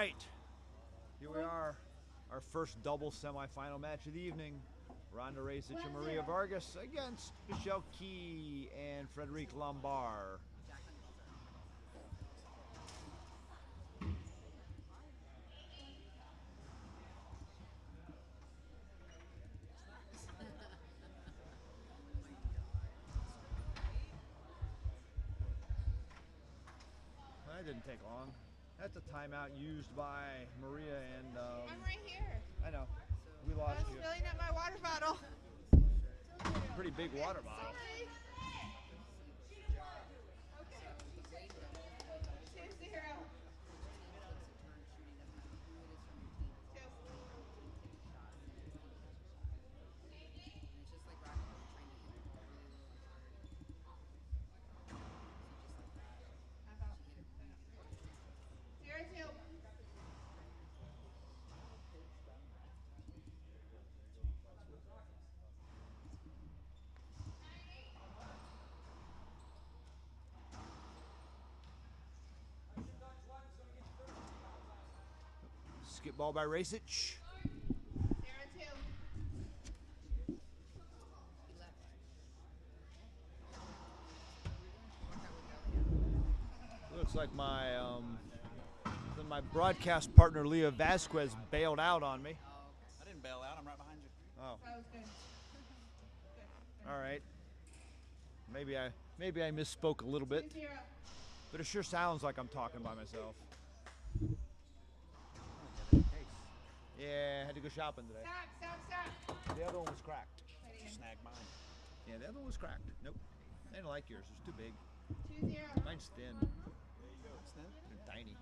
right, here we are, our first double semifinal match of the evening. Rhonda Rajsich and Maria Vargas against Michelle Key and Frederiq Lombard. That didn't take long. That's a timeout used by Maria and... I'm right here. I know. We lost you. I was filling up my water bottle. Pretty big water bottle. Sorry. Okay. 2-0. Skip ball by Rajsich. 0-2. Looks like my broadcast partner Leah Vasquez bailed out on me. I didn't bail out. I'm right behind you. Oh. That was good. All right. Maybe I misspoke a little bit, 2-0. but it sure sounds like I'm talking by myself. Yeah, I had to go shopping today. Stop. The other one was cracked. Snag mine. Yeah, the other one was cracked. Nope. I didn't like yours. It was too big. 2-0. Mine's thin. What's that? They're tiny.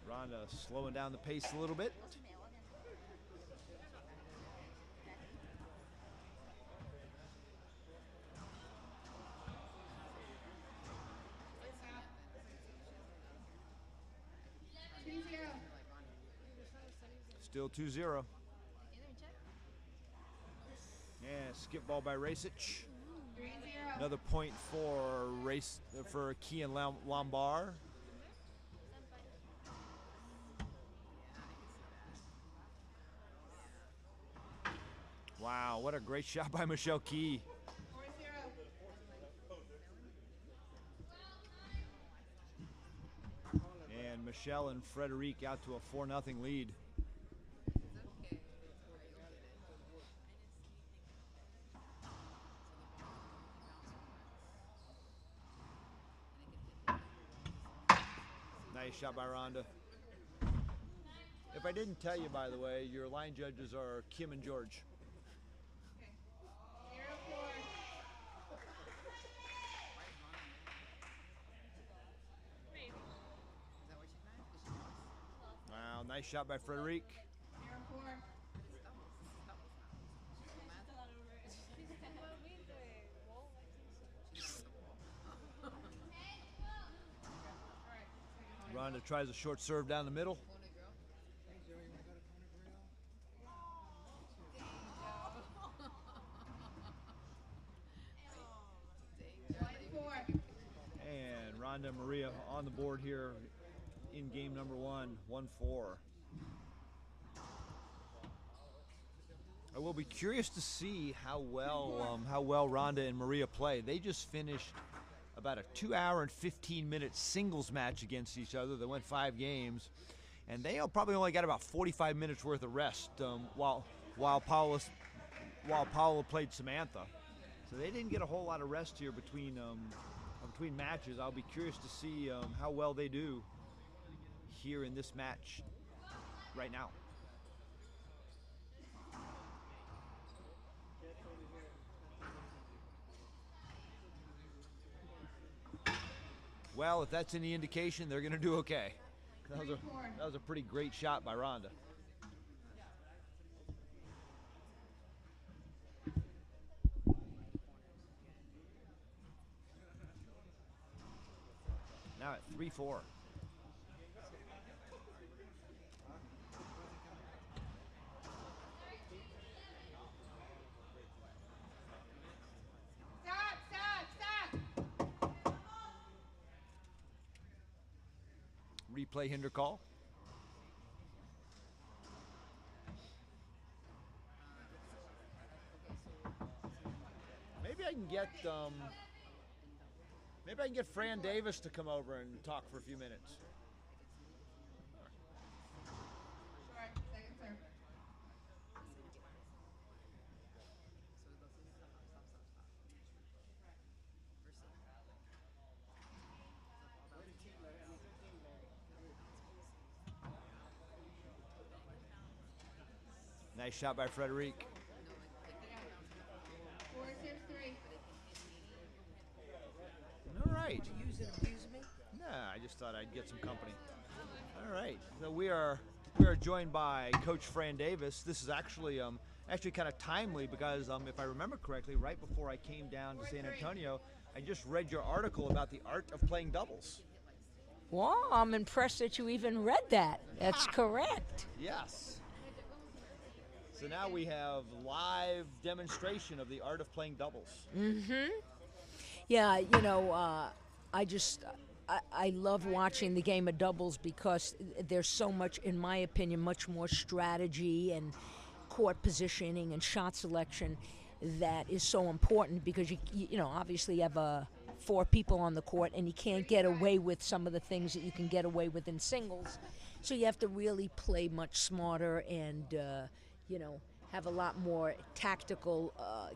Rhonda slowing down the pace a little bit. Still 2-0. Yeah, skip ball by Rajsich. 3-0. Another point for Key and Lombard. Wow, what a great shot by Michelle Key. 4-0. And Michelle and Frederiq out to a 4-0 lead. Nice shot by Rhonda. If I didn't tell you, by the way, your line judges are Kim and George. Okay. 0-4. Wow, nice shot by Frederiq. 0-4. Rhonda tries a short serve down the middle. And Rhonda and Maria on the board here in game number 1, 1-4. I will be curious to see how well Rhonda and Maria play. They just finished about a 2-hour and 15-minute singles match against each other. They went 5 games, and they probably only got about 45 minutes worth of rest while Paula played Samantha. So they didn't get a whole lot of rest here between matches. I'll be curious to see how well they do here in this match right now. Well, if that's any indication, they're going to do okay. That was a pretty great shot by Rhonda. Now at 3-4. replay hinder call. Maybe I can get Fran Davis to come over and talk for a few minutes. Short, second serve. Nice shot by Frederiq. 4-6-3. All right. Use and abuse me? Nah, I just thought I'd get some company. All right. So we are joined by Coach Fran Davis. This is actually kind of timely because if I remember correctly, right before I came down to San Antonio, I just read your article about the art of playing doubles. Well, I'm impressed that you even read that. That's correct. Yes. So now we have live demonstration of the art of playing doubles. Yeah, I love watching the game of doubles because there's so much, in my opinion, much more strategy and court positioning and shot selection that is so important because you obviously you have 4 people on the court and you can't get away with some of the things that you can get away with in singles. So you have to really play much smarter and have a lot more tactical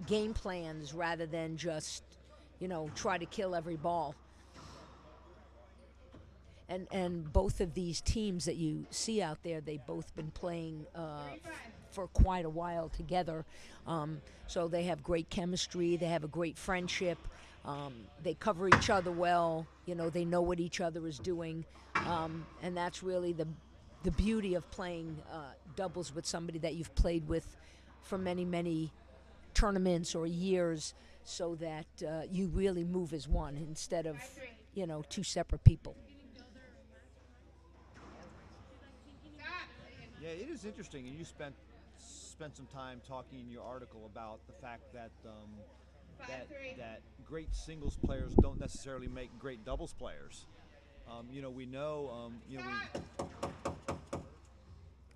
game plans rather than just try to kill every ball. And both of these teams that you see out there, they've both been playing for quite a while together. So they have great chemistry. They have a great friendship. They cover each other well. They know what each other is doing. And that's really the beauty of playing doubles with somebody that you've played with for many, many tournaments or years, so that you really move as one instead of 2 separate people. Yeah, it is interesting, and you spent some time talking in your article about the fact that that great singles players don't necessarily make great doubles players.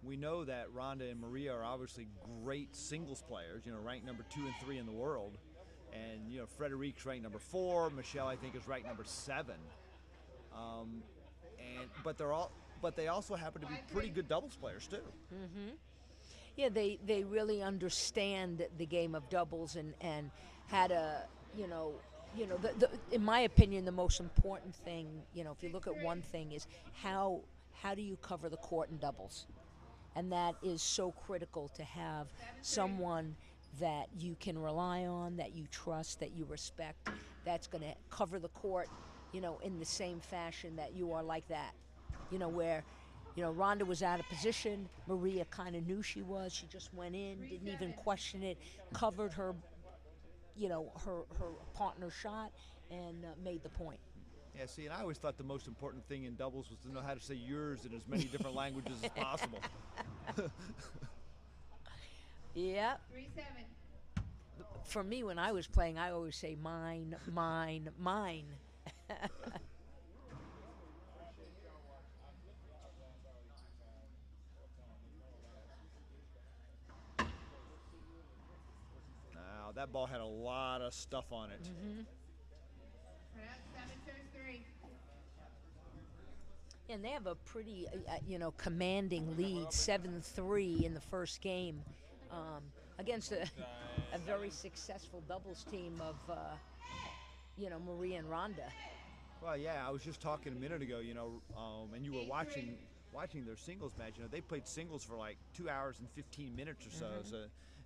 We know that Rhonda and Maria are obviously great singles players. Ranked number 2 and 3 in the world, and Frederiq's ranked number 4. Michelle, I think, is ranked number 7. But they also happen to be pretty good doubles players too. Yeah, they really understand the game of doubles and had a in my opinion, the most important thing, if you look at one thing, is how do you cover the court in doubles, and that is so critical to have someone that you can rely on, that you trust, that you respect, that's going to cover the court, in the same fashion that you are like that. Where, Rhonda was out of position, Maria kind of knew she was, she just went in, didn't even question it, covered her, her partner's shot, and made the point. Yeah, see, and I always thought the most important thing in doubles was to know how to say yours in as many different languages as possible. Yeah. 3-7. For me, when I was playing, I always say mine, mine, mine. Now, that ball had a lot of stuff on it. 7-3. And they have a pretty, commanding lead, 7-3 in the first game, against a very successful doubles team of, Maria and Rhonda. Well, yeah, I was just talking a minute ago, and you were watching their singles match. They played singles for like 2 hours and 15 minutes or so,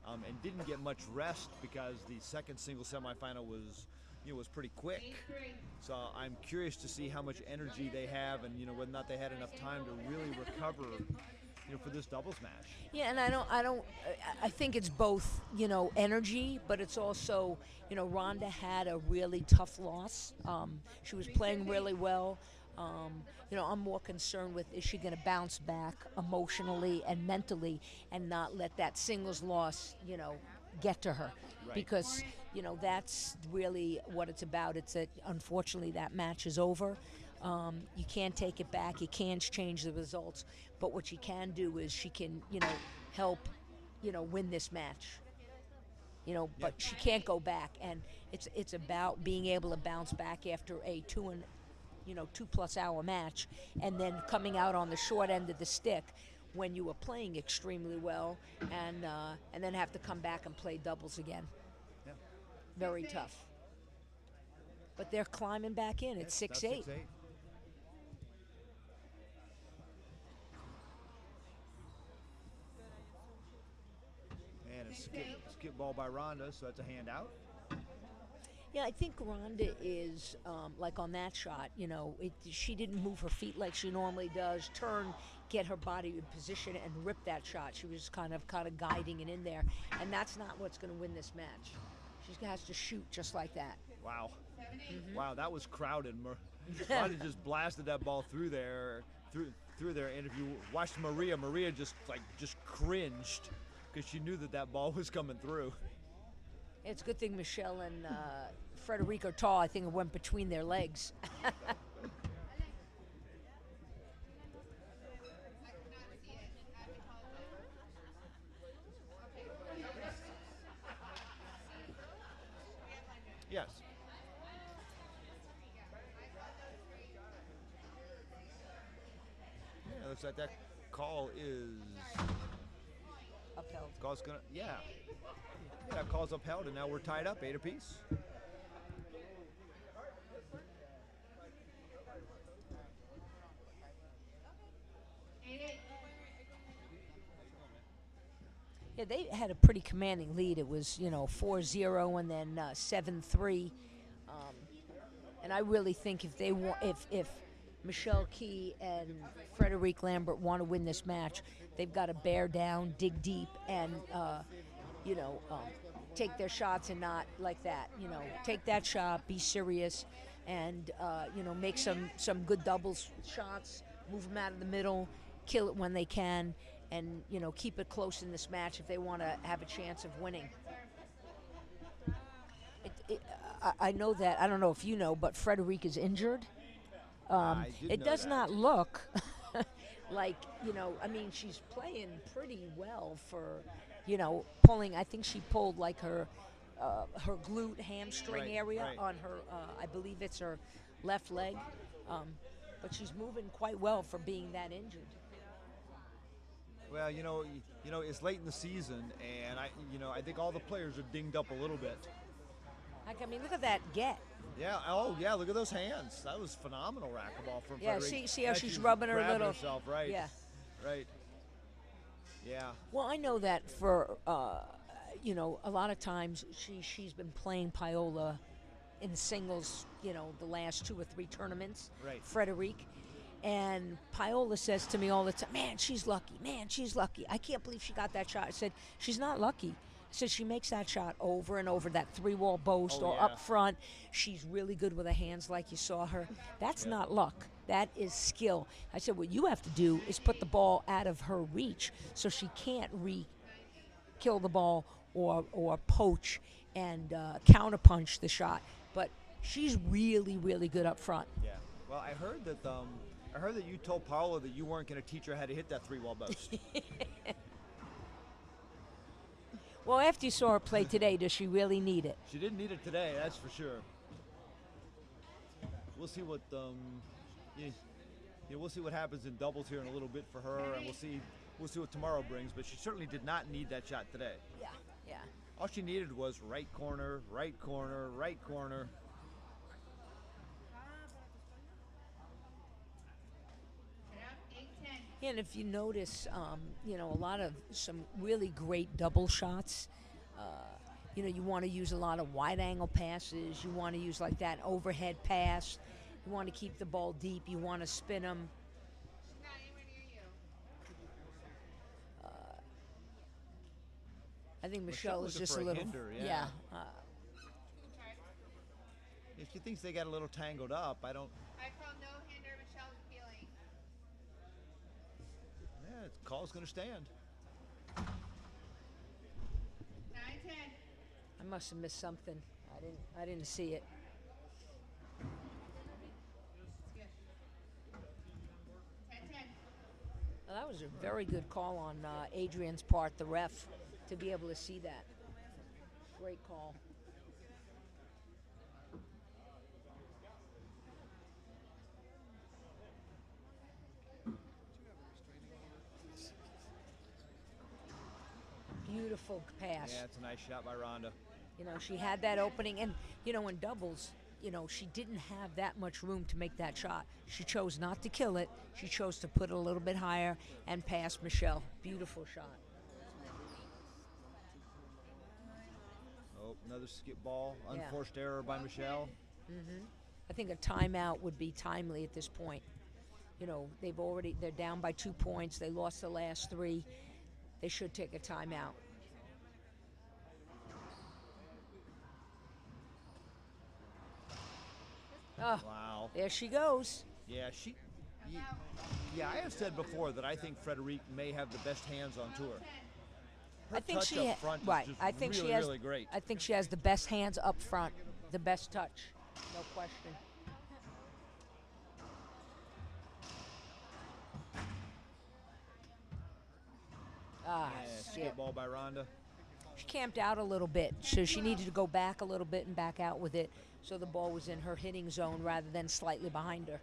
and didn't get much rest because the second singles semifinal was pretty quick. So I'm curious to see how much energy they have, and whether or not they had enough time to really recover, for this doubles match. Yeah, and I think it's both, energy, but it's also, Rhonda had a really tough loss. She was playing really well. I'm more concerned with, is she going to bounce back emotionally and mentally and not let that singles loss, get to her. Right. Because, that's really what it's about. Unfortunately, that match is over. You can't take it back. You can't change the results. But what she can do is she can, help, win this match. But she can't go back, and it's about being able to bounce back after a 2+ hour match, and then coming out on the short end of the stick when you were playing extremely well, and then have to come back and play doubles again. Yeah. Very tough. But they're climbing back in. It's 6-8. 6-8. And a skip ball by Rhonda, so that's a handout. Yeah, I think Rhonda is like on that shot. She didn't move her feet like she normally does. Turn, get her body in position, and rip that shot. She was kind of guiding it in there, and that's not what's going to win this match. She has to shoot just like that. Wow. 7-8. Wow, that was crowded. Rhonda just blasted that ball through there, and if you watched Maria just cringed because she knew that ball was coming through. It's a good thing Michelle and Frederiq are tall. I think it went between their legs. Yes. Yeah, looks like that call is Upheld. call's gonna that call's upheld, and now we're tied up 8 apiece. Yeah, they had a pretty commanding lead. It was 4-0 and then 7-3. And I really think if Michelle Key and Frederiq Lambert want to win this match, they've got to bear down, dig deep, and take their shots and not like that. Take that shot, be serious, and make some good doubles shots, move them out of the middle, kill it when they can, and keep it close in this match if they want to have a chance of winning. I know that. I don't know if you know, but Frederiq is injured. It does not look like, she's playing pretty well for, pulling. I think she pulled like her glute hamstring area on her, I believe it's her left leg. But she's moving quite well for being that injured. Well, it's late in the season, and I think all the players are dinged up a little bit. Look at that get. Yeah. Oh, yeah. Look at those hands. That was phenomenal racquetball from Frederiq. Yeah. See how she's rubbing her little. Herself, right. Yeah. Right. Yeah. Well, I know that for a lot of times she's been playing Paola in singles. The last 2 or 3 tournaments. Right. Frederiq. And Paola says to me all the time, man, she's lucky. Man, she's lucky. I can't believe she got that shot. I said, she's not lucky. I said, she makes that shot over and over, that 3-wall boast or up front. She's really good with her hands like you saw her. That's not luck. That is skill. I said, what you have to do is put the ball out of her reach so she can't kill the ball or poach and counterpunch the shot. But she's really, really good up front. Yeah. Well, I heard that you told Paola that you weren't going to teach her how to hit that 3-wall boast. Well, after you saw her play today, does she really need it? She didn't need it today, that's for sure. We'll see what we'll see what happens in doubles here in a little bit for her, and we'll see what tomorrow brings. But she certainly did not need that shot today. Yeah. All she needed was right corner, right corner, right corner. Yeah, and if you notice, a lot of some really great double shots. You want to use a lot of wide-angle passes. You want to use like that overhead pass. You want to keep the ball deep. You want to spin them. I think Michelle is just a little. Hinder, yeah. If she thinks they got a little tangled up, I don't. I call no hinder. Michelle's appealing. Yeah, the call's going to stand. 9-10. I must have missed something. I didn't see it. Well, that was a very good call on Adrian's part, the ref, to be able to see that. Great call. Beautiful pass. Yeah, it's a nice shot by Rhonda. You know, she had that opening, and, you know, in doubles, you know, she didn't have that much room to make that shot. She chose not to kill it. She chose to put it a little bit higher and pass Michelle. Beautiful shot. Oh, another skip ball. Yeah. Unforced error by Michelle. I think a timeout would be timely at this point. You know, they're down by 2 points. They lost the last 3. They should take a timeout. Oh, Wow. there she goes. Yeah, yeah, I have said before that I think Frederiq may have the best hands on tour. Her I think touch she up front is right. just I think really, she has. really great. I think she has the best hands up front, the best touch, no question. Ah, Yeah, shit. skip ball by Rhonda. She camped out a little bit, so she needed to go back a little bit and back out with it, so the ball was in her hitting zone rather than slightly behind her.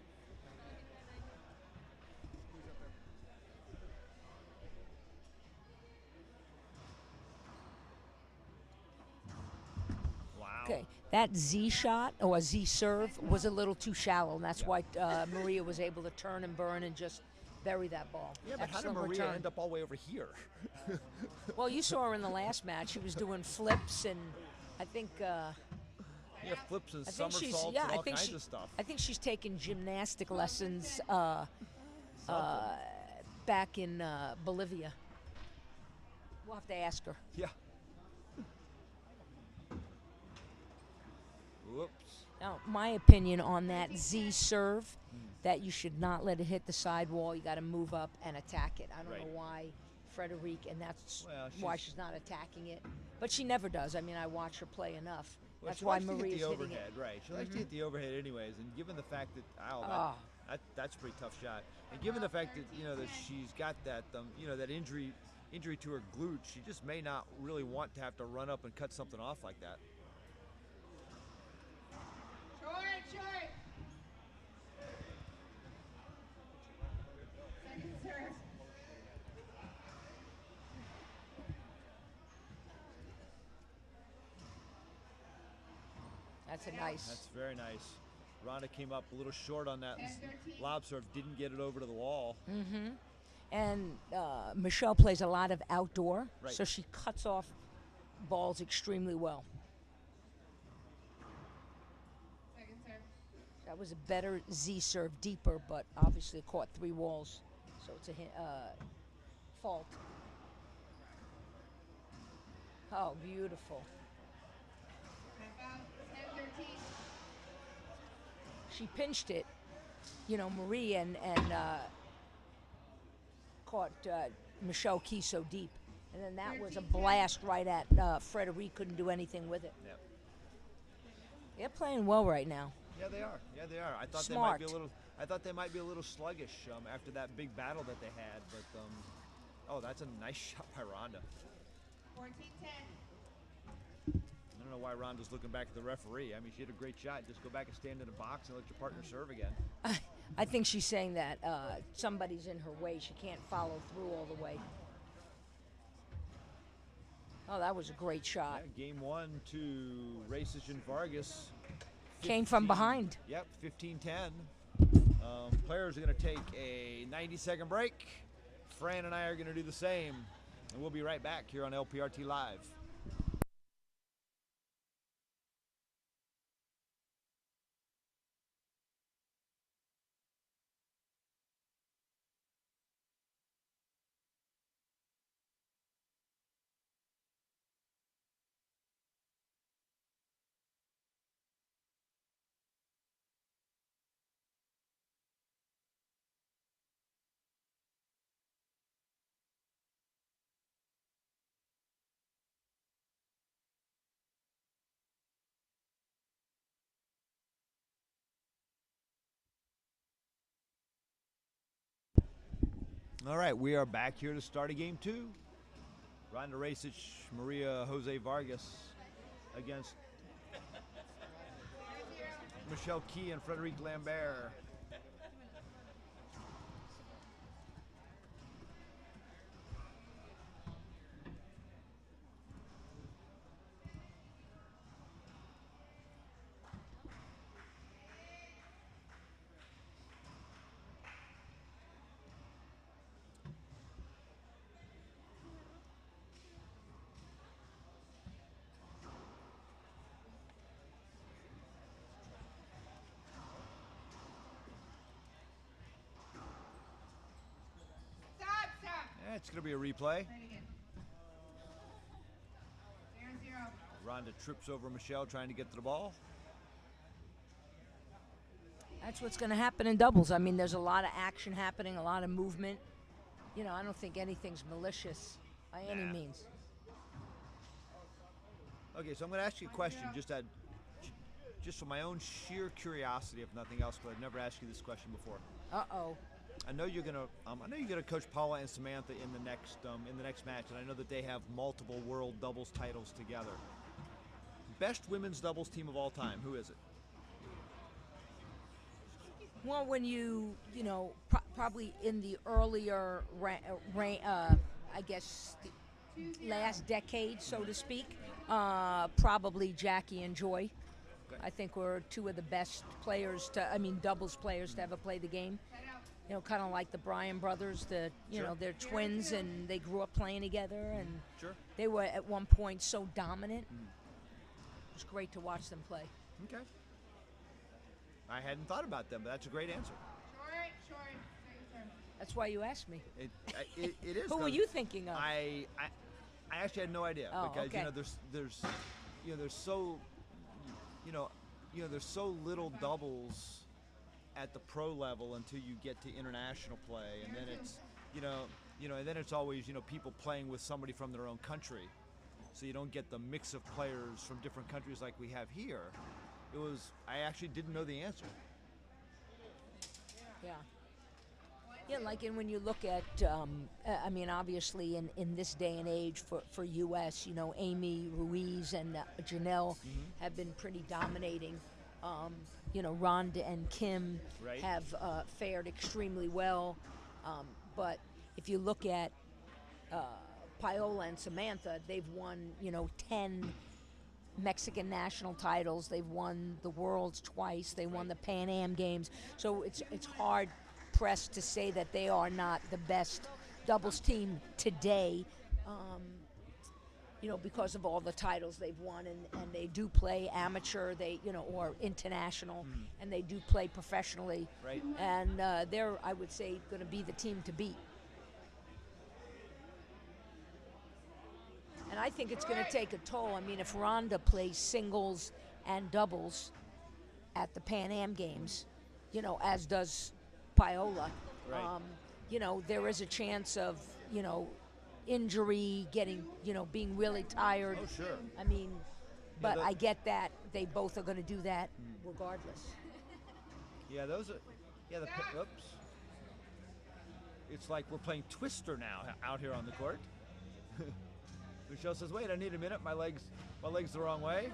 Wow. Okay, that Z shot or Z serve was a little too shallow, and that's why Maria was able to turn and burn and just bury that ball. Yeah, but how did Excellent Maria return. end up all the way over here? Well, you saw her in the last match. She was doing flips, and I think Yeah, flips and I think she's somersaults yeah. and I all think kinds she of stuff. I think she's taking gymnastic lessons back in Bolivia. We'll have to ask her. Yeah. Whoops. Now, my opinion on that Z serve, that you should not let it hit the sidewall. You got to move up and attack it. I don't Right. know why Frederiq, and that's Well, why she's not attacking it. But she never does. I mean, I watch her play enough. Well, That's she why likes to hit Maria's the hitting overhead, it. right? She likes to hit the overhead anyways, and given the fact that that's a pretty tough shot, and given the fact that that she's got that that injury to her glute, she just may not really want to have to run up and cut something off like that. Short. Second serve. That's a nice. That's very nice. Rhonda came up a little short on that 10-13. lob serve, didn't get it over to the wall. And Michelle plays a lot of outdoor, Right. so she cuts off balls extremely well. Second serve. That was a better Z serve, deeper, but obviously caught 3 walls, so it's a fault. Oh, beautiful. About 10-13. She pinched it, Marie, and caught Michelle Key so deep. And then that was a blast right at Frederiq. Couldn't do anything with it. Yep. They're playing well right now. Yeah, they are. I thought Smart. I thought they might be a little sluggish after that big battle that they had. But oh, that's a nice shot by Rhonda. 14-10. I don't know why Rhonda's looking back at the referee. I mean, she had a great shot. Just go back and stand in a box and let your partner serve again. I think she's saying that somebody's in her way. She can't follow through all the way. Oh, that was a great shot. Yeah, game 1 to Rajsich and Vargas. Came from 15 behind. Yep, 15-10. Players are going to take a 90-second break. Fran and I are going to do the same. And we'll be right back here on LPRT Live. All right, we are back here to start a game 2. Rhonda Rajsich, Maria Jose Vargas against Michelle Key and Frederiq Lambert. Stop. It's going to be a replay. Try it again. 0-0. Rhonda trips over Michelle trying to get to the ball. That's what's going to happen in doubles. I mean, there's a lot of action happening, a lot of movement. You know, I don't think anything's malicious by any Nah. means. Okay, so I'm going to ask you a question just for my own sheer curiosity, if nothing else, but I've never asked you this question before. Uh-oh. I know you're gonna coach Paula and Samantha in the next match, and I know that they have multiple world doubles titles together. Best women's doubles team of all time. Who is it? Well, when you know, probably in the earlier, I guess, the last decade, so to speak, probably Jackie and Joy. Okay. I think were two of the best players doubles players to ever play the game. You know, kind of like the Bryan brothers, you Sure. know, they're twins and they grew up playing together, and Sure. they were at one point so dominant. It was great to watch them play. Okay. I hadn't thought about them, but that's a great answer. Short. Second serve. That's why you asked me. It is. Who were 'cause you thinking of? I actually had no idea Oh, because okay. there's so little doubles at the pro level until you get to international play, and then it's and then it's always people playing with somebody from their own country, so you don't get the mix of players from different countries like we have here. I actually didn't know the answer. Yeah. Yeah, like, and when you look at, I mean, obviously in this day and age for U.S., you know, Amy Ruiz and Janelle have been pretty dominating. You know, Rhonda and Kim Right. have fared extremely well. But if you look at Paola and Samantha, they've won, 10 Mexican national titles. They've won the Worlds twice. They won the Pan Am Games. So it's hard pressed to say that they are not the best doubles team today, because of all the titles they've won, and they do play amateur, or international, and they do play professionally. Right. And they're, I would say, going to be the team to beat. And I think it's going to take a toll. I mean, if Rhonda plays singles and doubles at the Pan Am Games, as does Paola, Right. there is a chance of, injury, being really tired. Oh, sure. I mean, but the- I get that they both are going to do that regardless. Yeah, oops. It's like we're playing Twister now out here on the court. Michelle says, "Wait, I need a minute. My leg's the wrong way."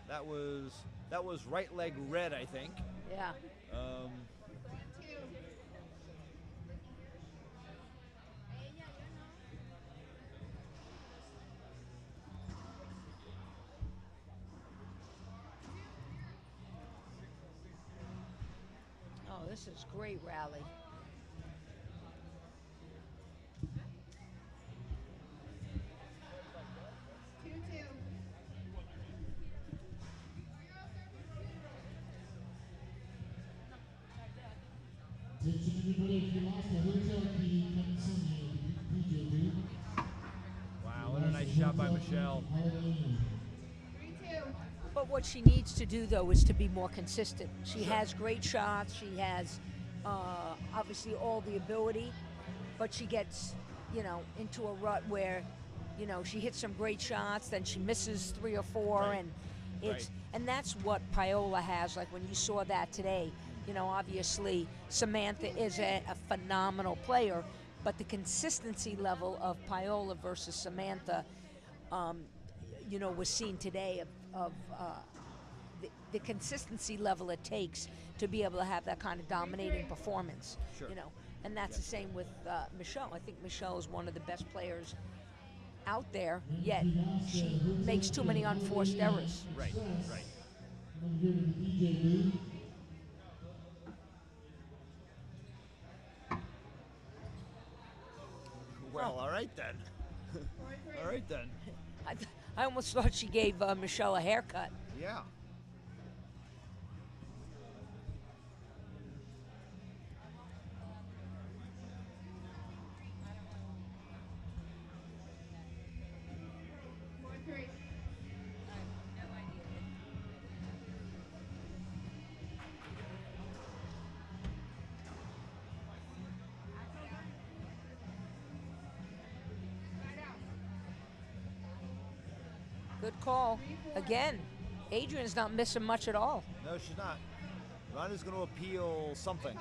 That was right leg red, I think. Yeah. Oh, this is great rally. Wow, what a nice shot by Michelle. 3-2. But what she needs to do, though, is to be more consistent. She has great shots. She has, obviously, all the ability. But she gets, into a rut where, she hits some great shots, then she misses 3 or 4, Right. and it's Right. and that's what Paola has. Like when you saw that today, You know, obviously Samantha is a phenomenal player, but the consistency level of Paola versus Samantha, you know, was seen today of the consistency level it takes to be able to have that kind of dominating performance. Sure. You know, and that's the same with Michelle. I think Michelle is one of the best players out there, yet she makes too many unforced errors. Right, right. Well, all right then. All right then. I almost thought she gave Michelle a haircut. Yeah. Good call. Again, Adrian's not missing much at all. No, she's not. Rhonda's going to appeal something.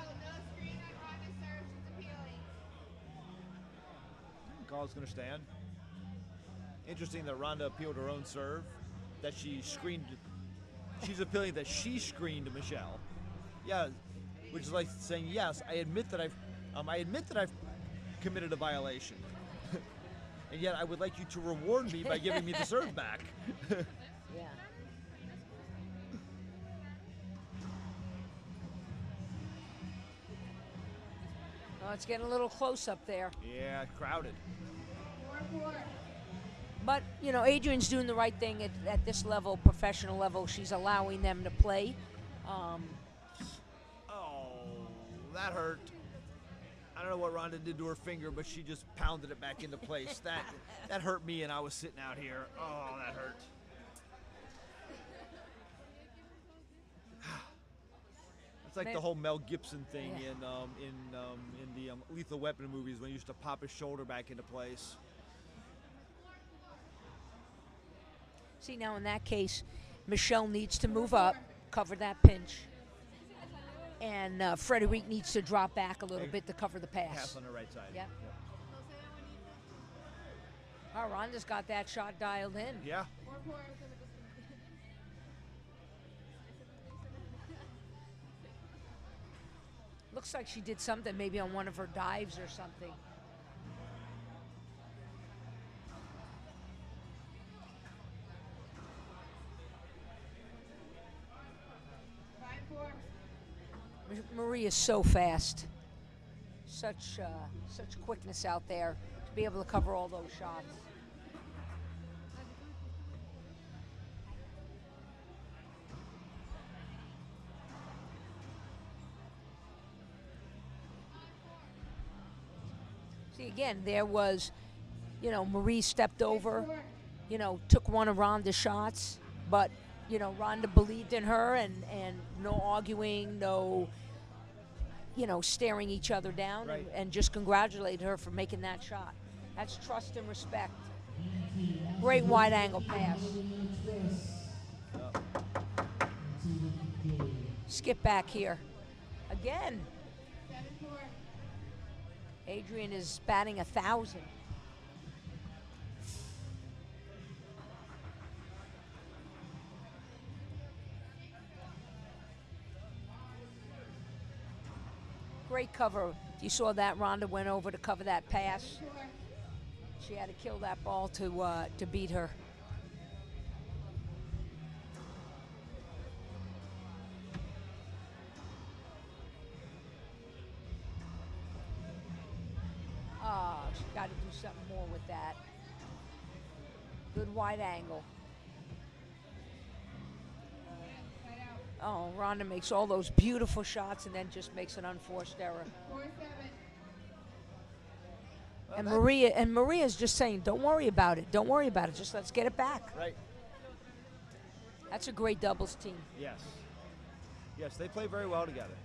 Call's going to stand. Interesting that Rhonda appealed her own serve, that she screened. She's appealing that she screened Michelle. Yeah, which is like saying, yes, I admit that I've committed a violation. And yet I would like you to reward me by giving me the serve back. Yeah. Oh, it's getting a little close up there. Yeah, crowded. But, you know, Adrian's doing the right thing at this level, professional level. She's allowing them to play. Oh, that hurt. I don't know what Rhonda did to her finger, but she just pounded it back into place. That hurt me, and I was sitting out here. Oh, that hurt. It's like the whole Mel Gibson thing in the Lethal Weapon movies when he used to pop his shoulder back into place. See, now in that case, Michelle needs to move up, cover that pinch. And Frederiq needs to drop back a little bit to cover the pass. Pass on the right side. Yeah. Oh, Rhonda's got that shot dialed in. Yeah. Looks like she did something maybe on one of her dives or something. Marie is so fast. Such quickness out there to be able to cover all those shots. See, again, there was, you know, Marie stepped over, you know, took one of Rhonda's shots, but, you know, Rhonda believed in her and no arguing, no, you know, staring each other down, right. and just congratulated her for making that shot. That's trust and respect. Great wide angle pass. Skip back here. Again. Adrian is batting 1,000. Great cover. You saw that Rhonda went over to cover that pass. She had to kill that ball to beat her. She's got to do something more with that. Good wide angle. Oh, Rhonda makes all those beautiful shots and then just makes an unforced error. 4-7. And Maria's just saying, don't worry about it. Don't worry about it. Just let's get it back. Right. That's a great doubles team. Yes. Yes, they play very well together.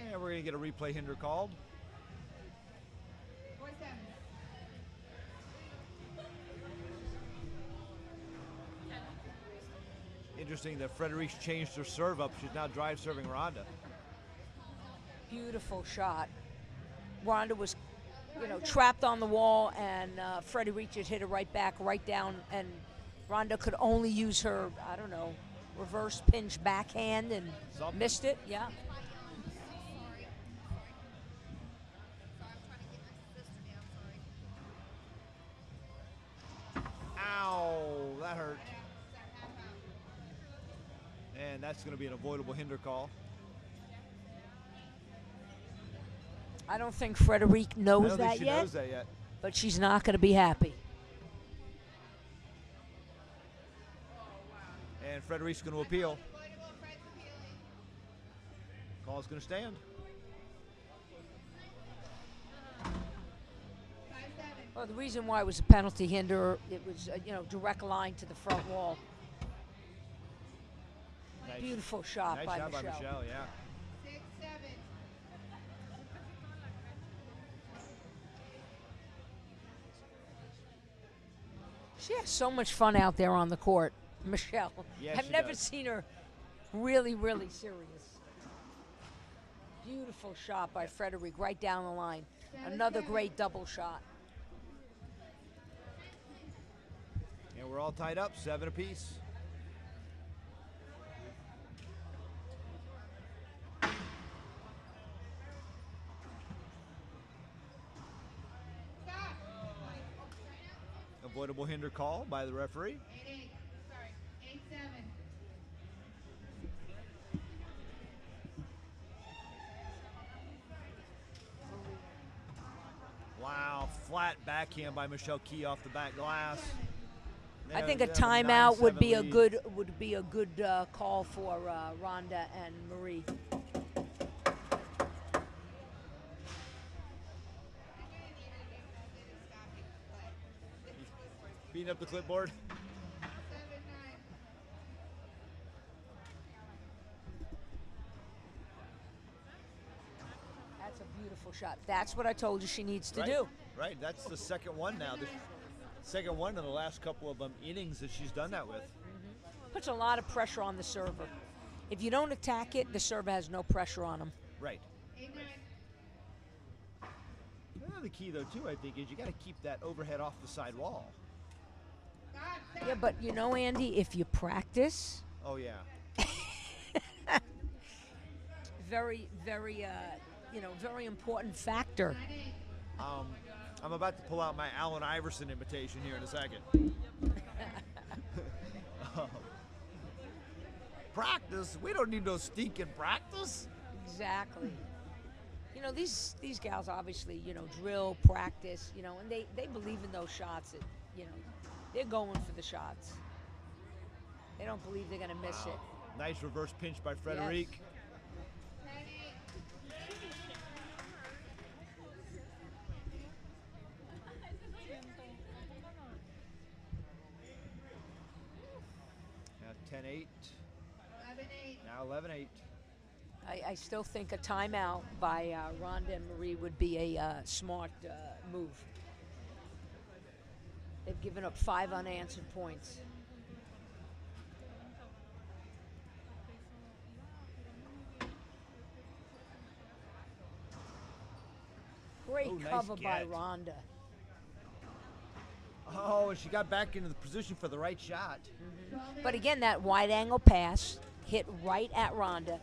And we're going to get a replay hinder called. 4-7. Interesting that Frederiq changed her serve up. She's now drive serving Rhonda. Beautiful shot. Rhonda was, trapped on the wall, and Frederiq just hit it right back, right down, and Rhonda could only use her, I don't know, reverse pinch backhand and Something. missed it. Yeah. Ow, that hurt. And that's going to be an avoidable hinder call. I don't think Frederiq I knows don't that think she yet, knows that yet. but she's not going to be happy. And Frederiq's going to appeal. Call's going to stand. 5-7. Well, the reason why it was a penalty hinder, it was, direct line to the front wall. Nice. Beautiful shot Nice by job Michelle. by Michelle, yeah. 6-7. She has so much fun out there on the court, Michelle. Yeah, I've she never does. seen her really, really serious. Beautiful shot by Frederiq right down the line. Another great double shot. And we're all tied up, 7 apiece. Stop. Avoidable hinder call by the referee. 8-8. Sorry. 8-7. Wow, flat backhand by Michelle Key off the back glass. I There- think a they have timeout would 9-7 be a lead. good call for Rhonda and Marie. Beating up the clipboard. 7-9. That's a beautiful shot. That's what I told you she needs to Right, do. right. That's the second one now. The second one in the last couple of innings that she's done that with. Puts a lot of pressure on the server. If you don't attack it, the server has no pressure on him. Right. 8-9. The key, though, too, I think, is you got to keep that overhead off the side wall. Stop. Stop. Yeah, but Andy, if you practice, Oh, yeah. very, very, very important factor. 9-8. I'm about to pull out my Allen Iverson imitation here in a second. Practice? We don't need no stinking practice. Exactly. These gals obviously, drill, practice, and they believe in those shots that, they're going for the shots. They don't believe they're going to miss it. Nice reverse pinch by Frederiq. 10-8. Now 10-8. 11-8. Now 11-8. I still think a timeout by Rhonda and Marie would be a smart move. They've given up 5 unanswered points. Great Oh, nice cover by get. Rhonda. Oh, and she got back into the position for the right shot. But again, that wide angle pass hit right at Rhonda.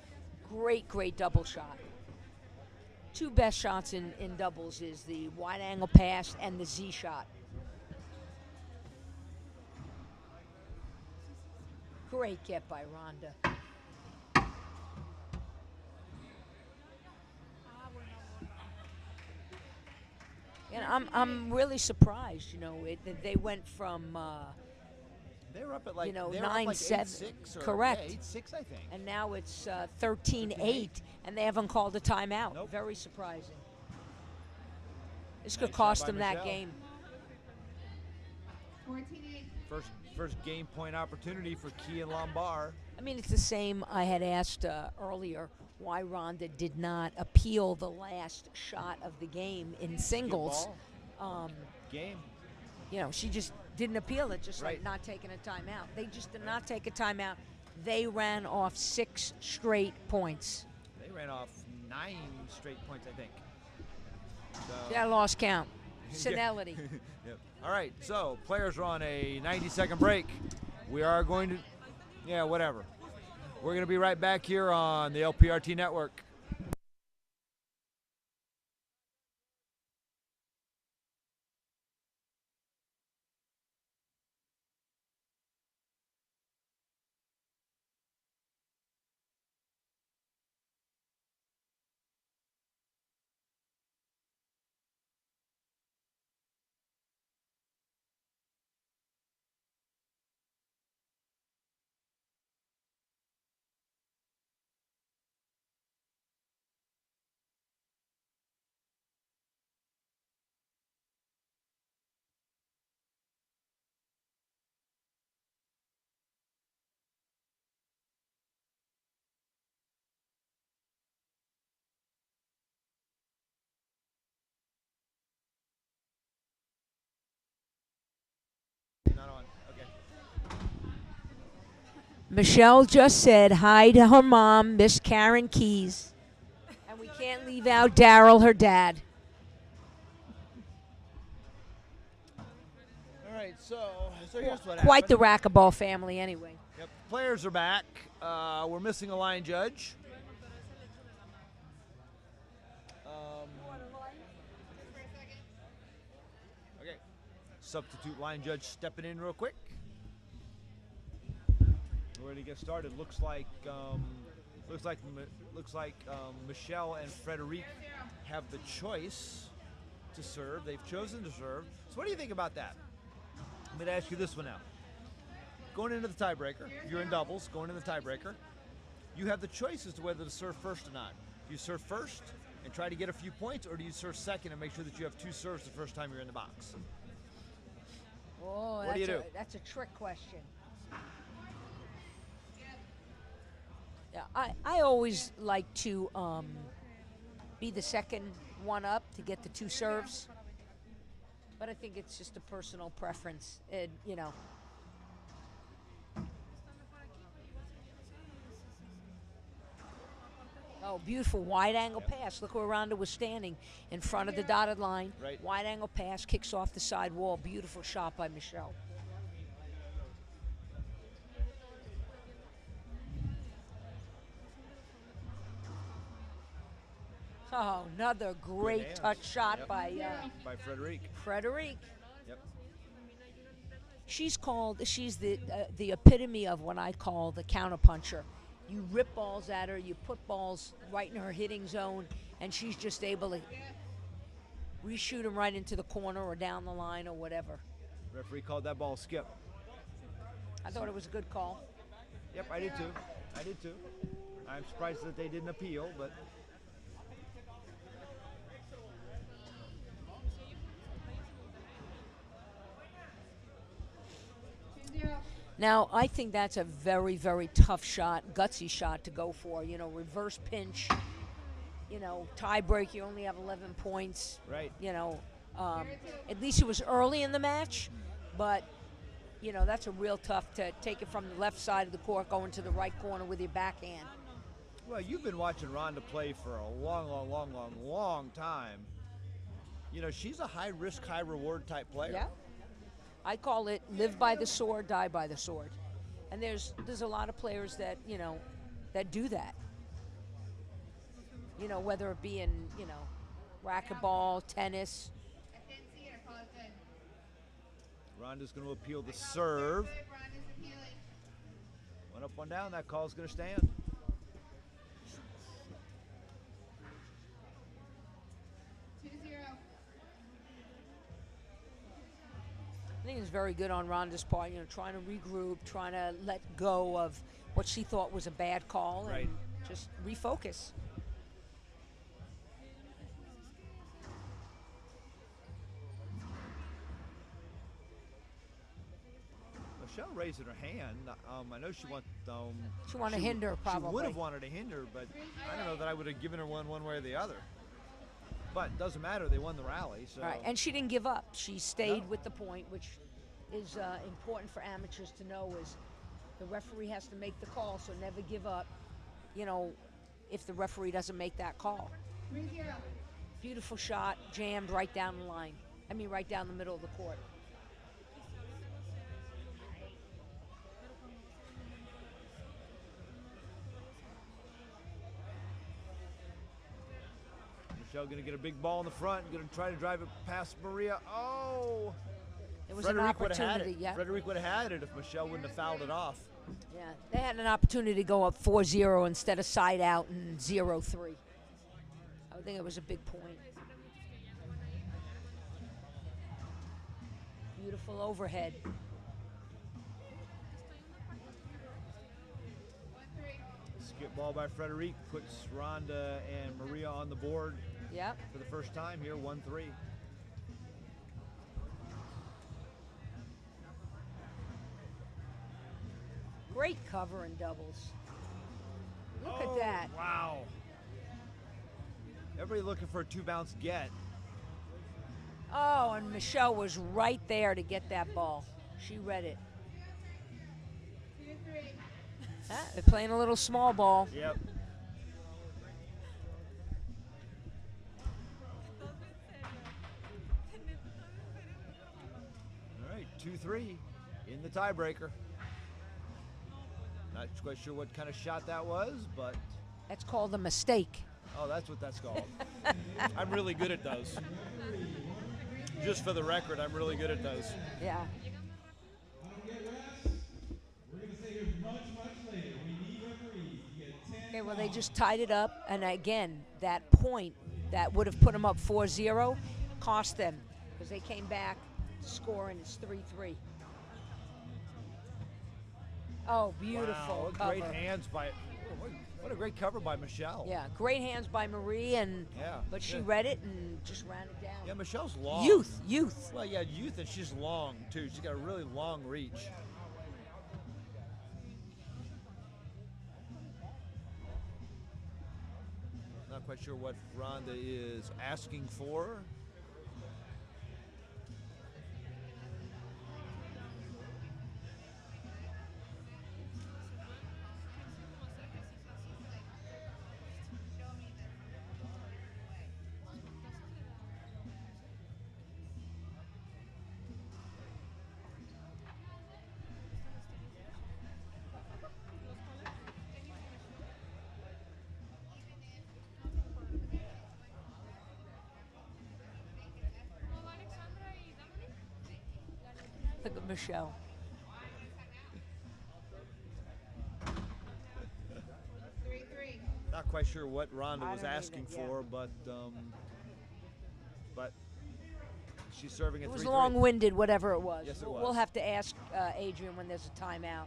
Great double shot. 2 best shots in doubles is the wide angle pass and the Z shot. Great get by Rhonda. And I'm really surprised, that they went from They were up at like, they were up 9-7. like 8-6 or Correct. Yeah, 8-6, I think. and now it's 13-8, and they haven't called a timeout. Nope. Very surprising. This Nice could shot cost by them that Michelle. game. 14-8. First game point opportunity for Key and Lombard. I mean, it's the same I had asked earlier why Rhonda did not appeal the last shot of the game in singles. Ball. Game. She just didn't appeal it, just like Right. not taking a timeout. They just did not take a timeout. They ran off 6 straight points. They ran off 9 straight points, I think. So, Yeah, I lost count. Senility. Yep. All right, so players are on a 90-second break. We are going to, yeah, whatever. We're going to be right back here on the LPRT Network. Not on. Okay. Michelle just said hi to her mom, Miss Karen Keys. And we can't leave out Daryl, her dad. All right, so here's what Quite the happened. racquetball family, anyway. Yep. Players are back. We're missing a line judge. Okay. Substitute line judge stepping in real quick. We're ready to get started. Looks like Michelle and Frederiq have the choice to serve. They've chosen to serve. So what do you think about that? I'm going to ask you this one now. Going into the tiebreaker, if you're in doubles, going into the tiebreaker, you have the choice as to whether to serve first or not. Do you serve first and try to get a few points, or do you serve second and make sure that you have 2 serves the first time you're in the box? Oh, What do you do? That's a trick question. Yeah, I always like to be the second one up to get the 2 serves. But I think it's just a personal preference. You know. Oh, beautiful wide angle pass. Look where Rhonda was standing in front of the dotted line. Right. Wide angle pass, kicks off the side wall. Beautiful shot by Michelle. Oh, another great touch shot by Frederiq. Frederiq. Yep. She's the epitome of what I call the counterpuncher. You rip balls at her, you put balls right in her hitting zone, and she's just able to reshoot them right into the corner or down the line or whatever. Referee called that ball skip. I thought it was a good call. Yep, I did too. I'm surprised that they didn't appeal, but Now, I think that's a very, very tough shot, gutsy shot to go for. You know, reverse pinch, tie break, you only have 11 points. right. At least it was early in the match, but, that's a real tough to take it from the left side of the court, going to the right corner with your backhand. Well, you've been watching Rhonda play for a long time. She's a high risk, high reward type player. Yeah. I call it live by the sword, die by the sword. And there's a lot of players that, that do that. Whether it be in, racquetball, tennis. Rhonda's going to appeal the serve. One up, one down. That call's going to stand. I think it's very good on Rhonda's part, trying to regroup, trying to let go of what she thought was a bad call Right. and just refocus. Michelle raising her hand. I know she wants. She wanted to hinder, probably. She would have wanted to hinder, but I don't know that I would have given her one way or the other. But it doesn't matter. They won the rally. So. Right, and she didn't give up. She stayed No. with the point, which is important for amateurs to know is The referee has to make the call, so never give up, you know, if the referee doesn't make that call. 3-0. Beautiful shot, jammed right down the line. I mean, right down the middle of the court. Michelle going to get a big ball in the front, going to try to drive it past Maria. Oh! It was an Frederiq would have had opportunity, it. yeah. Frederiq would have had it if Michelle wouldn't have fouled it off. Yeah, they had an opportunity to go up 4-0 instead of side out and 0-3. I think it was a big point. Beautiful overhead. 1-3. Skip ball by Frederiq puts Rhonda and Maria on the board Yep. for the first time here, 1-3. Great cover in doubles. Look Oh, at that. Wow. Everybody looking for a two-bounce get. Oh, and Michelle was right there to get that ball. She read it. 2-3. They're playing a little small ball. Yep. All right, 2-3 in the tiebreaker. Not quite sure what kind of shot that was, but That's called a mistake. oh, that's what that's called. I'm really good at those. Just for the record, I'm really good at those. Yeah. Okay, well, they just tied it up. And again, that point that would have put them up 4-0 cost them because they came back to score and it's 3-3. Oh, beautiful Wow, what cover. great hands by. What a great cover by Michelle. Yeah, great hands by Marie, and Yeah, but she good. read it and just ran it down. Yeah, Michelle's long. Youth. Well, yeah, youth, and she's long too. She's got a really long reach. Not quite sure what Rhonda is asking for. Look at Michelle. Not quite sure what Rhonda I was don't asking either, yeah. for, but she's serving at It 3-3. was long-winded, whatever it was. Yes, it We'll was. have to ask Adrian when there's a timeout.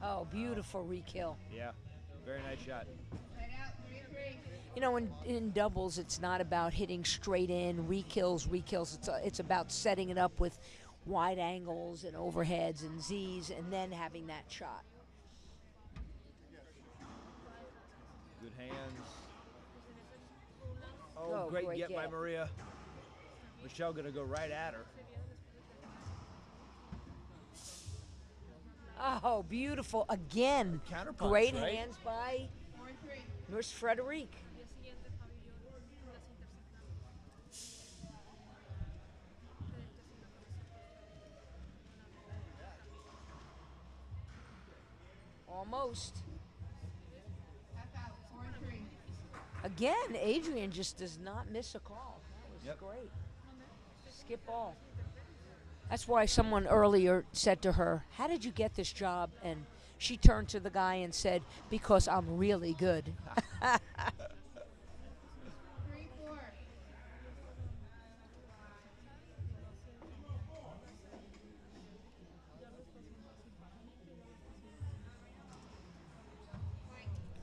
Oh, beautiful re-kill. Yeah, very nice shot. Right out. 3-3. You know, in doubles, it's not about hitting straight in, re-kills. It's about setting it up with wide angles and overheads and Z's and then having that shot. Good hands. Oh, Oh, great great get by get. Maria. Michelle gonna go right at her. Oh, beautiful. Again, Counterpunch, great right? hands by 4-3. Nurse Frederiq. Almost. Half out. 4-3. Again, Adrian just does not miss a call. That was Yep. great. Skip ball. That's why someone earlier said to her, "How did you get this job?" And she turned to the guy and said, "Because I'm really good." 3-4.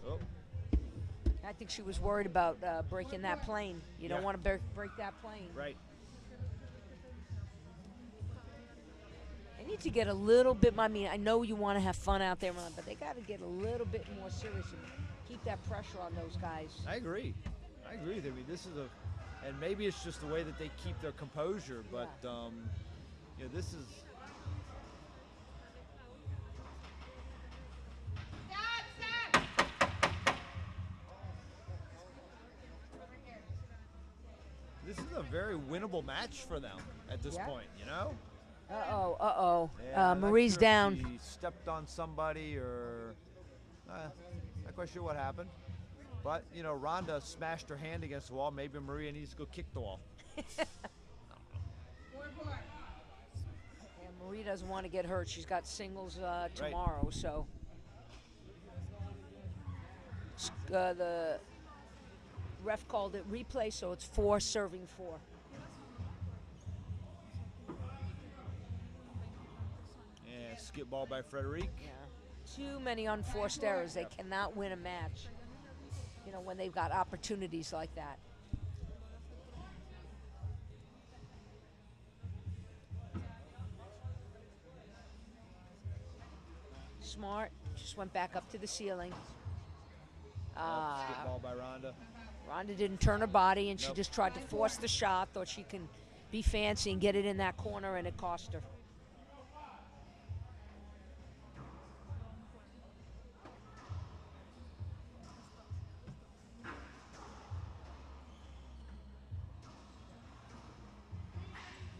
Oh, I think she was worried about breaking that plane. You don't Yeah. want to break that plane. right. They need to get a little bit. I mean, I know you want to have fun out there, but they got to get a little bit more serious and keep that pressure on those guys. I agree. I agree with you. I mean, this is and maybe it's just the way that they keep their composure, but Yeah, this is. Stop! This is a very winnable match for them at this Yeah. point, you know? Uh-oh. Yeah, I'm not Marie's sure if down. She stepped on somebody or not quite sure what happened. But, you know, Rhonda smashed her hand against the wall. Maybe Maria needs to go kick the wall. 4-4. Yeah, Marie doesn't want to get hurt. She's got singles tomorrow, so the ref called it replay, so it's 4 serving 4. Yeah, skip ball by Frederiq. Yeah. Too many unforced errors. They cannot win a match, you know, when they've got opportunities like that. Smart. Just went back up to the ceiling. Skip ball by Rhonda. Rhonda didn't turn her body, and she Nope. just tried to force the shot. Thought she can be fancy and get it in that corner, and it cost her.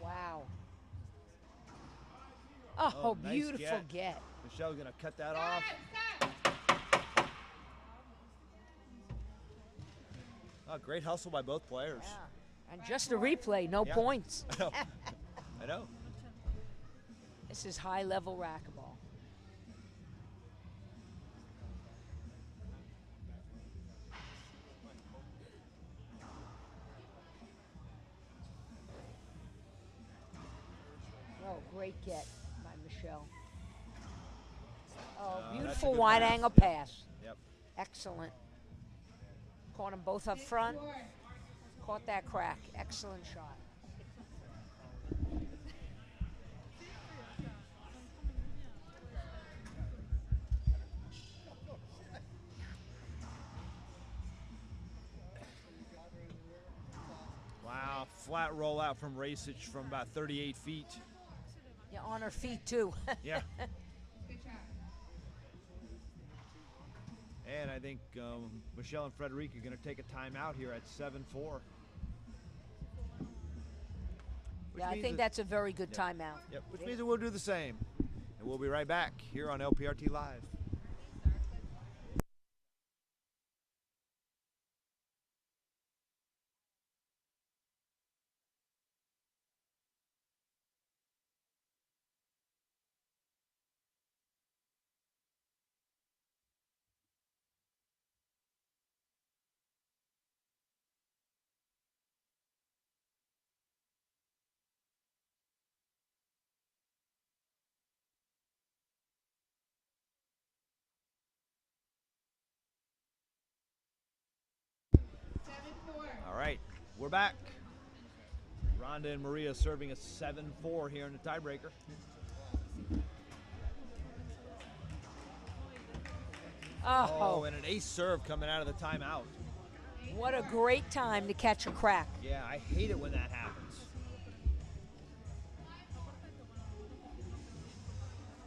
Wow. Oh, nice beautiful get. Michelle's going to cut that off. Oh, great hustle by both players. Yeah. And just a replay, no Yeah. points. I know. I know. This is high-level racquetball. Oh, great get by Michelle. Oh, that's a beautiful good wide pass. angle Yep. pass. Yep. Excellent. Caught them both up front. Caught that crack. Excellent shot. Wow, flat rollout from Rajsich from about 38 feet. Yeah, on her feet too. Yeah. Good job. And I think Michelle and Frederiq are going to take a timeout here at 7-4. Yeah, I think that's a very good Yep. timeout. Yep, which means that we'll do the same. And we'll be right back here on LPRT Live. All right, we're back. Rhonda and Maria serving a 7-4 here in the tiebreaker. Oh, And an ace serve coming out of the timeout. what a great time to catch a crack. Yeah, I hate it when that happens.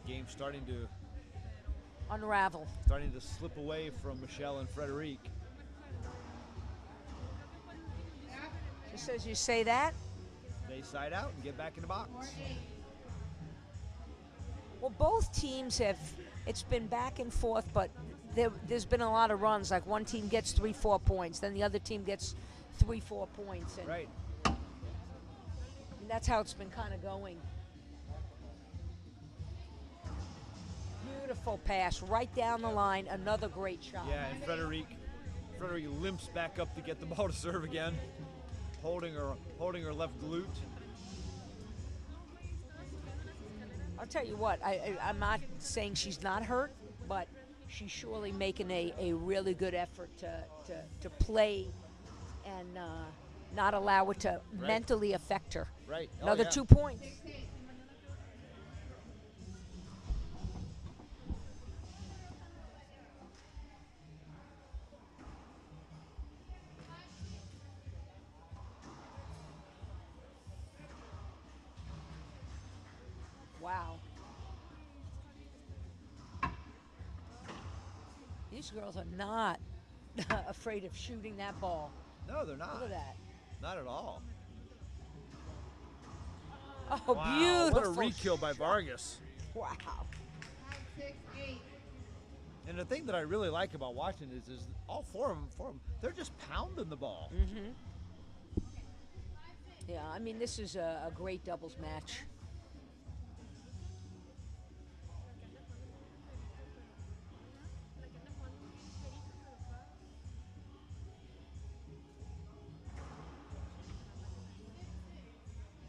Game starting to Unravel. slip away from Michelle and Frederiq. Just as you say that, They side out and get back in the box. well, both teams have, it's been back and forth, but there's been a lot of runs. Like one team gets 3-4 points, then the other team gets 3-4 points. And Right. that's how it's been kind of going. Beautiful pass right down the line. Another great shot. Yeah, and Frederiq limps back up to get the ball to serve again, holding her left glute. I'll tell you what, I'm not saying she's not hurt, but she's surely making a really good effort to play and not allow it to mentally affect her. Right. Oh, Another yeah. 2 points. Wow. These girls are not afraid of shooting that ball. No, they're not. Look at that. Not at all. Oh, Wow, beautiful. what a re-kill by Vargas. Wow. 9-6-8. And the thing that I really like about watching is all four of them, they're just pounding the ball. Yeah, I mean, this is a great doubles match.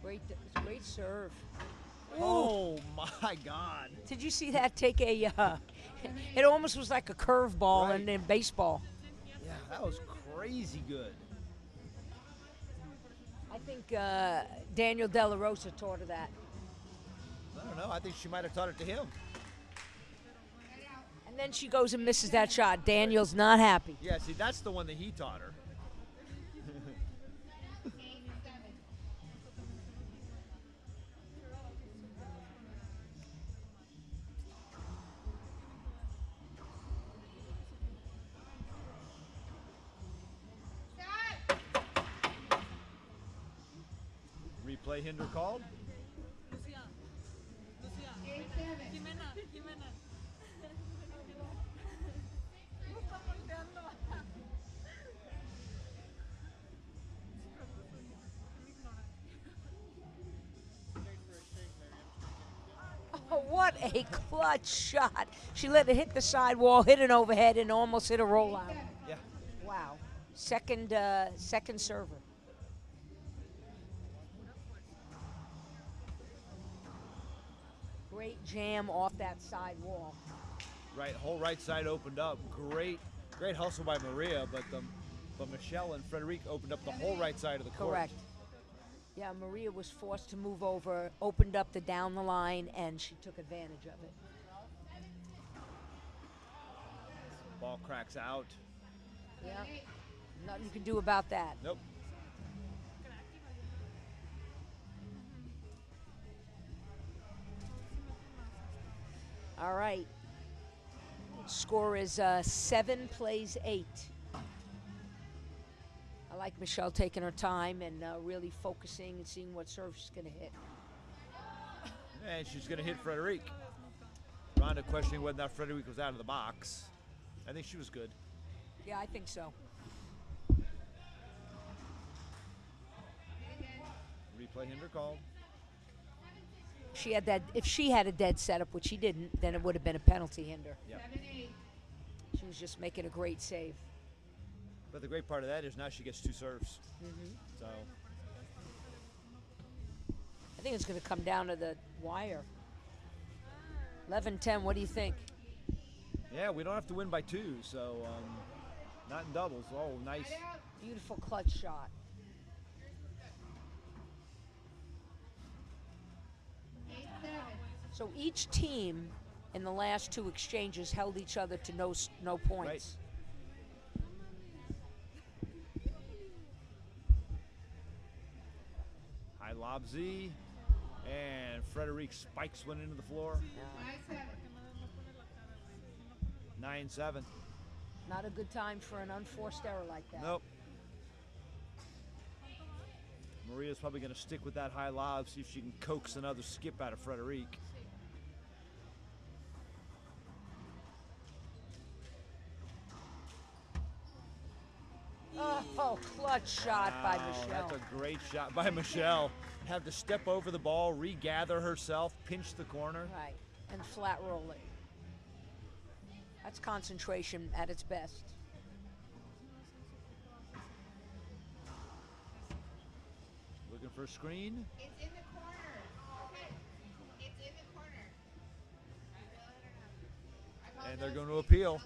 Great serve. Oh my God. Did you see that take a, it almost was like a curveball Right. in baseball. Yeah, that was crazy good. I think Daniel De La Rosa taught her that. I don't know. I think she might have taught it to him. And then she goes and misses that shot. Daniel's not happy. Yeah, see, that's the one that he taught her. 8-7. Stop. Replay hinder called. 8-7. Oh, what a clutch shot. She let it hit the sidewall, hit an overhead, and almost hit a rollout. Yeah. Wow. Second server. Great jam off that side wall. Right, whole right side opened up. Great hustle by Maria, but Michelle and Frederiq opened up the whole right side of the court. Correct. Yeah, Maria was forced to move over, opened up the down the line, and she took advantage of it. Ball cracks out. Yeah. Nothing you can do about that. Nope. All right. Score is 7 plays 8. I like Michelle taking her time and really focusing and seeing what serve she's going to hit. And she's going to hit Frederiq. Rhonda questioning whether or not Frederiq was out of the box. I think she was good. Yeah, I think so. Replay hinder called. She had that. If she had a dead setup, which she didn't, then it would have been a penalty hinder. Yep. 7-8. She was just making a great save. But the great part of that is now she gets 2 serves. So I think it's going to come down to the wire. 11-10, what do you think? yeah, we don't have to win by 2. So not in doubles. Oh, nice. Beautiful clutch shot. 8-7. So each team in the last 2 exchanges held each other to no points. Right. High lob Z, and Frederiq spikes one into the floor. 9-7. 9-7. Not a good time for an unforced error like that. Nope. Maria's probably going to stick with that high lob, see if she can coax another skip out of Frederiq. Oh, clutch shot by Wow, Michelle. That's a great shot by Michelle. Have to step over the ball, regather herself, pinch the corner. Right, and flat roll it. That's concentration at its best. Looking for a screen. It's in the corner. Okay. It's in the corner. And they're going to appeal.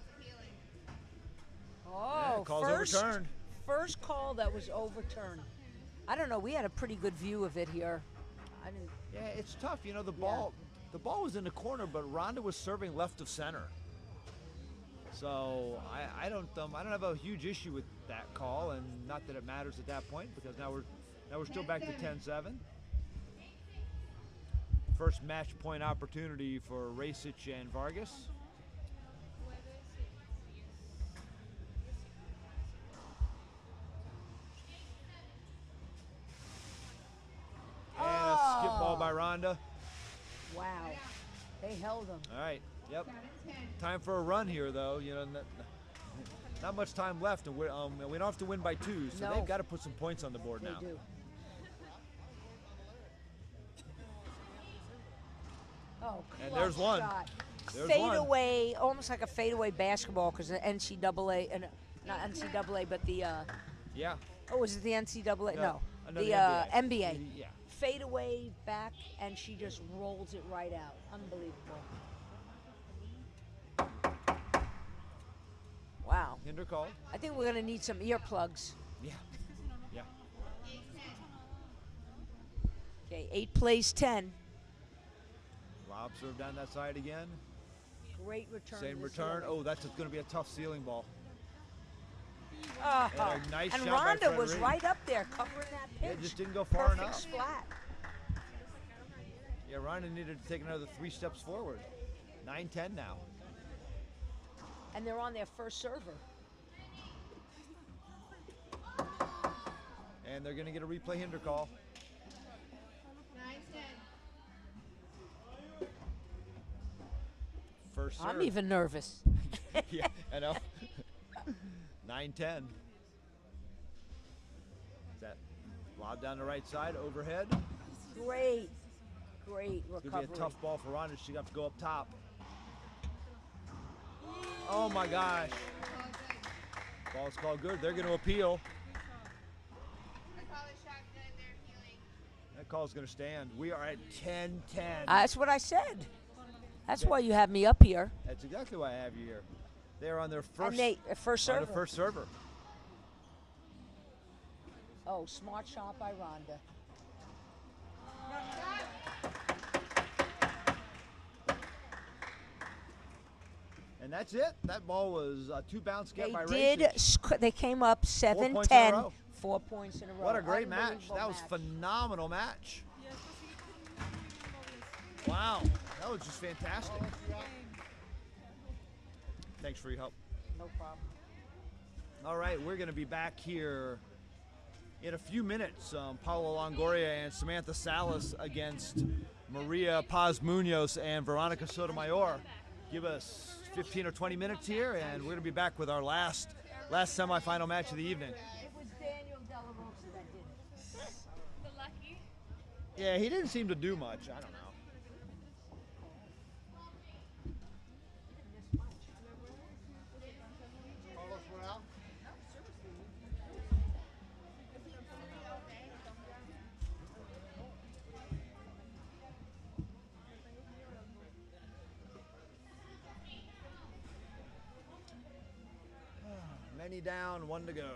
Oh, Yeah, call's first, overturned. First call that was overturned. I don't know. We had a pretty good view of it here. I didn't. Yeah, it's tough. You know, the ball was in the corner, but Rhonda was serving left of center. So I don't have a huge issue with that call, and not that it matters at that point because now we're still back to 10-7. First match point opportunity for Rajsich and Vargas. And a skip ball by Rhonda. Wow. They held them. All right. Yep. Time for a run here, though. You know, not much time left, and we don't have to win by 2, so No. they've got to put some points on the board They now. do. Oh, And there's one. shot. There's Fade one. away, almost like a fadeaway basketball, because the NCAA, not NCAA, but the, Yeah. oh, was it the NCAA? No. No, The NBA. Yeah. Fade away back, and she just rolls it right out. Unbelievable. Wow. Hinder call. I think we're going to need some earplugs. Yeah. Yeah. Okay, 8 plays 10. Lob serve down that side again. Great return. Same to the return. ceiling. Oh, that's going to be a tough ceiling ball. Oh, And a nice and shot by Rhonda was Frederiq. right up there covering that pitch. It just didn't go far Perfect enough. splat. Yeah, Rhonda needed to take another 3 steps forward. 9-10 now. And they're on their first server. And they're going to get a replay hinder call. 9-10. First serve. I'm even nervous. Yeah, I know. 9-10. That lob down the right side, overhead. Great It's recovery. going to be a tough ball for Rhonda. She's going to have to go up top. Oh, my gosh. Ball's called good. They're going to appeal. I call the shot good. They're healing. That call's going to stand. We are at 10-10. That's what I said. That's why you have me up here. That's exactly why I have you here. They're on their And first, they first on server. the first server. Oh, smart shot by Rhonda. And that's it. That ball was a 2-bounce get They by did. Rajsich. They came up 7-10. 7-10. 4 points in a row. What a great match. Unbelievable That was match. phenomenal match. Wow. That was just fantastic. Thanks for your help. No problem. All right, we're going to be back here in a few minutes. Paula Longoria and Samantha Salas against Maria Paz Munoz and Veronica Sotomayor. Give us 15 or 20 minutes here, and we're going to be back with our last semifinal match of the evening. It was Daniel De La Rosa that did it. The lucky. Yeah, he didn't seem to do much. I don't know. Many down, 1 to go.